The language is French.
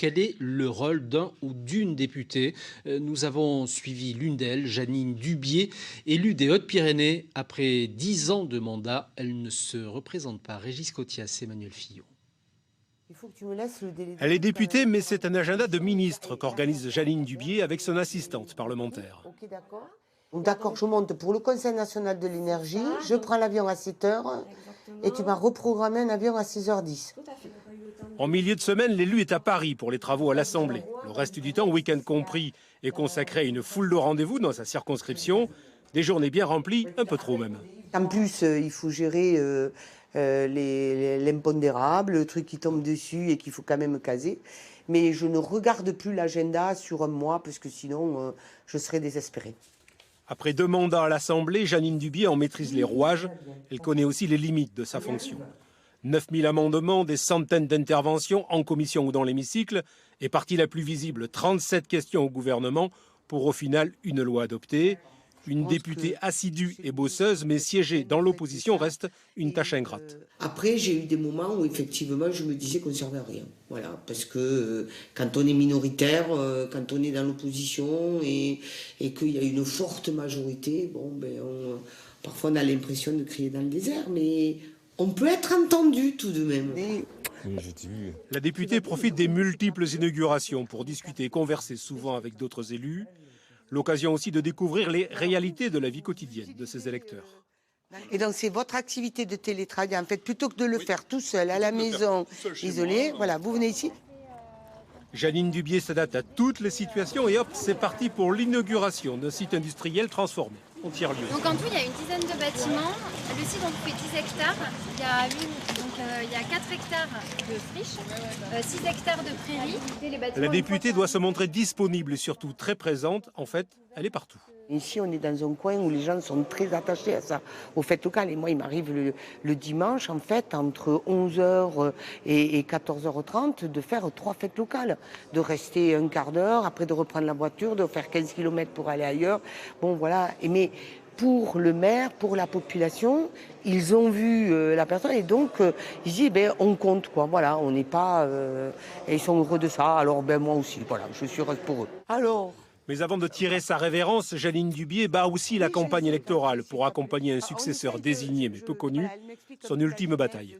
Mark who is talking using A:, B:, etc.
A: Quel est le rôle d'un ou d'une députée? Nous avons suivi l'une d'elles, Jeannine Dubié, élue des Hautes-Pyrénées. Après 10 ans de mandat, elle ne se représente pas. Régis Cotias, Emmanuel Fillon.
B: Il faut que tu me laisses le délai.
C: Elle est députée, mais c'est un agenda de ministre qu'organise Jeannine Dubié avec son assistante parlementaire.
B: Ok, d'accord. D'accord, je monte pour le Conseil national de l'énergie, je prends l'avion à 7 heures et tu m'as reprogrammé un avion à 6h10.
C: En milieu de semaine, l'élu est à Paris pour les travaux à l'Assemblée. Le reste du temps, week-end compris, est consacré à une foule de rendez-vous dans sa circonscription. Des journées bien remplies, un peu trop même.
B: En plus, il faut gérer l'impondérable, le truc qui tombe dessus et qu'il faut quand même caser. Mais je ne regarde plus l'agenda sur un mois parce que sinon, je serais désespérée.
C: Après 2 mandats à l'Assemblée, Jeannine Dubié en maîtrise les rouages. Elle connaît aussi les limites de sa fonction. 9000 amendements, des centaines d'interventions en commission ou dans l'hémicycle, et partie la plus visible, 37 questions au gouvernement pour au final une loi adoptée. Une députée assidue et bosseuse, mais siéger dans l'opposition reste une tâche ingrate.
B: Après, j'ai eu des moments où effectivement je me disais qu'on ne servait à rien. Voilà, parce que quand on est minoritaire, quand on est dans l'opposition et qu'il y a une forte majorité, parfois on a l'impression de crier dans le désert, mais on peut être entendu tout de même.
C: La députée profite des multiples inaugurations pour discuter et converser souvent avec d'autres élus. L'occasion aussi de découvrir les réalités de la vie quotidienne de ses électeurs.
B: Et donc c'est votre activité de télétravail, en fait, plutôt que de le faire tout seul, à la maison, isolé, voilà, vous venez ici.
C: Jeannine Dubié s'adapte à toutes les situations et hop, c'est parti pour l'inauguration d'un site industriel transformé en tiers-lieu.
D: Donc en tout, il y a une dizaine de bâtiments. Le site donc, fait 10 hectares. Il y a 4 hectares de friches, 6 hectares de prairies.
C: La députée doit se montrer disponible et surtout très présente. En fait, elle est partout.
B: Ici, on est dans un coin où les gens sont très attachés à ça, aux fêtes locales. Et moi, il m'arrive le dimanche, en fait, entre 11h et 14h30, de faire 3 fêtes locales. De rester un quart d'heure, après de reprendre la voiture, de faire 15 km pour aller ailleurs. Bon, voilà. Mais pour le maire, pour la population, ils ont vu la personne et donc ils disent, on compte, quoi. Voilà, on n'est pas... et ils sont heureux de ça. Alors, moi aussi, voilà, je suis heureuse pour eux. Alors...
C: Mais avant de tirer sa révérence, Jeannine Dubié bat aussi la campagne électorale pour accompagner un successeur désigné mais peu connu, son ultime bataille.